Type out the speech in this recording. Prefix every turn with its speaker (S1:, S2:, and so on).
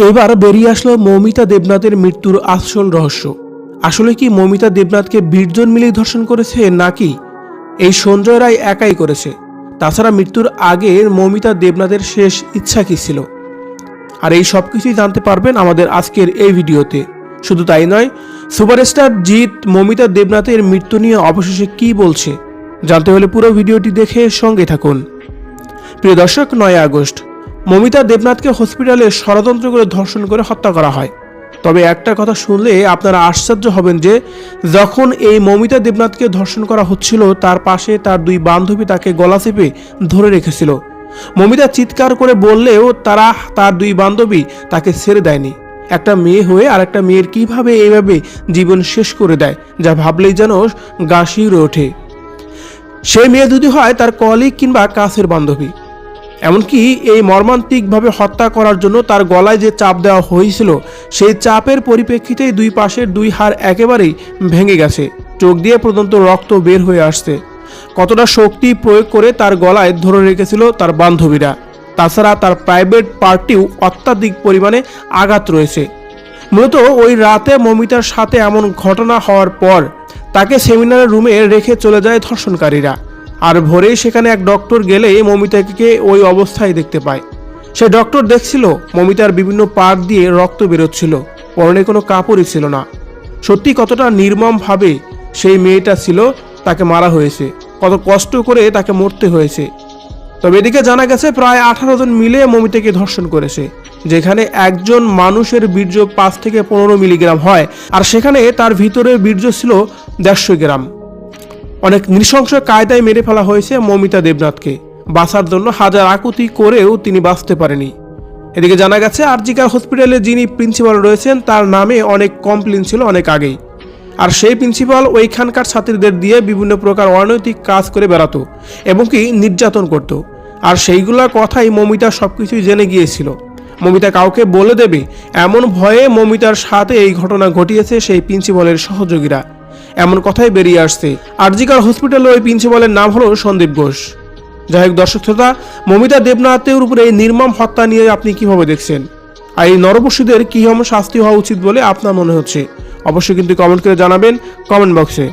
S1: এবার বেরিয়ে আসলো মৌমিতা দেবনাথের মৃত্যুর আসল রহস্য। আসলে কি মৌমিতা দেবনাথকে 20 জন মিলেই ধর্ষণ করেছে, নাকি এই সঞ্জয় রায় একাই করেছে? তাছাড়া মৃত্যুর আগে মৌমিতা দেবনাথের শেষ ইচ্ছা কি ছিল? আর এই সব কিছুই জানতে পারবেন আমাদের আজকের এই ভিডিওতে। শুধু তাই নয়, সুপারস্টার জিৎ মৌমিতা দেবনাথের মৃত্যু নিয়ে অবশেষে কি বলছে, জানতে হলে পুরো ভিডিওটি দেখে সঙ্গে থাকুন। প্রিয় দর্শক, 9 আগস্ট মৌমিতা দেবনাথকে হসপিটালে ষড়যন্ত্র করে ধর্ষণ করে হত্যা করা হয়। তবে একটা কথা শুনলে আপনারা আশ্চর্য হবেন যে যখন এই মৌমিতা দেবনাথকে ধর্ষণ করা হচ্ছিল, তার পাশে তার 2 বান্ধবী তাকে গলা চেপে ধরে রেখেছিল। মৌমিতা চিৎকার করে বললেও তার 2 বান্ধবী তাকে ছেড়ে দেয়নি। একটা মেয়ে হয়ে আর একটা মেয়ের কিভাবে এইভাবে জীবন শেষ করে দেয়, যা ভাবলেই যেন গা শিউরে ওঠে। সেই মেয়ে যদি হয় তার কলিগ কিংবা কাছের বান্ধবী। এমনকি এই মর্মান্তিকভাবে হত্যা করার জন্য তার গলায় যে চাপ দেওয়া হয়েছিল, সেই চাপের পরিপ্রেক্ষিতেই 2 পাশের 2 হাড় একেবারেই ভেঙে গেছে, চোখ দিয়ে পর্যন্ত রক্ত বের হয়ে আসছে। কতটা শক্তি প্রয়োগ করে তার গলায় ধরে রেখেছিল তার বান্ধবীরা। তাছাড়া তার প্রাইভেট পার্টিও অত্যাধিক পরিমাণে আঘাত রয়েছে। মূলত ওই রাতে মৌমিতার সাথে এমন ঘটনা হওয়ার পর তাকে সেমিনারের রুমে রেখে চলে যায় ধর্ষণকারীরা। আর ভোরে সেখানে এক ডক্টর গেলে মৌমিতাকে ওই অবস্থায় দেখতে পায়। সে ডক্টর দেখছিল মৌমিতার বিভিন্ন পার্ট দিয়ে রক্ত বেরোচ্ছিল, পরনে কোনো কাপড়ই ছিল না। সত্যি কতটা নির্মমভাবে সেই মেয়েটা ছিল, তাকে মারা হয়েছে, কত কষ্ট করে তাকে মরতে হয়েছে। তবে এদিকে জানা গেছে প্রায় 18 জন মিলে মৌমিতাকে ধর্ষণ করেছে, যেখানে একজন মানুষের বীর্য 5 থেকে 15 মিলিগ্রাম হয়, আর সেখানে তার ভিতরে বীর্য ছিল 150 গ্রাম। অনেক নৃশংস কায়দায় মেরে ফেলা হয়েছে মৌমিতা দেবনাথকে। বাঁচার জন্য হাজার আকুতি করেও তিনি বাঁচতে পারেনি। এদিকে জানা গেছে আরজিকর হসপিটালে যিনি প্রিন্সিপাল রয়েছেন, তার নামে অনেক কমপ্লেন ছিল অনেক আগেই। আর সেই প্রিন্সিপাল ওইখানকার ছাত্রীদের দিয়ে বিভিন্ন প্রকার অনৈতিক কাজ করে বেড়াতো এবং কি নির্যাতন করত। আর সেইগুলোর কথাই মৌমিতা সবকিছুই জেনে গিয়েছিল। মৌমিতা কাউকে বলে দেবে এমন ভয়ে মৌমিতার সাথে এই ঘটনা ঘটিয়েছে সেই প্রিন্সিপালের সহযোগীরা, এমন কথাই বেরিয়ে আসছে। আরজিকর হসপিটালে ওই প্রিন্সিপালের নাম হলো সন্দীপ ঘোষ। যাই হোক দর্শক শ্রোতা, মৌমিতা দেবনাথের উপরে এই নির্মম হত্যা নিয়ে আপনি কিভাবে দেখছেন? আর এই নরপশুদের কি শাস্তি হওয়া উচিত বলে আপনার মনে হচ্ছে? অবশ্যই কিন্তু কমেন্ট করে জানাবেন কমেন্ট বক্সে।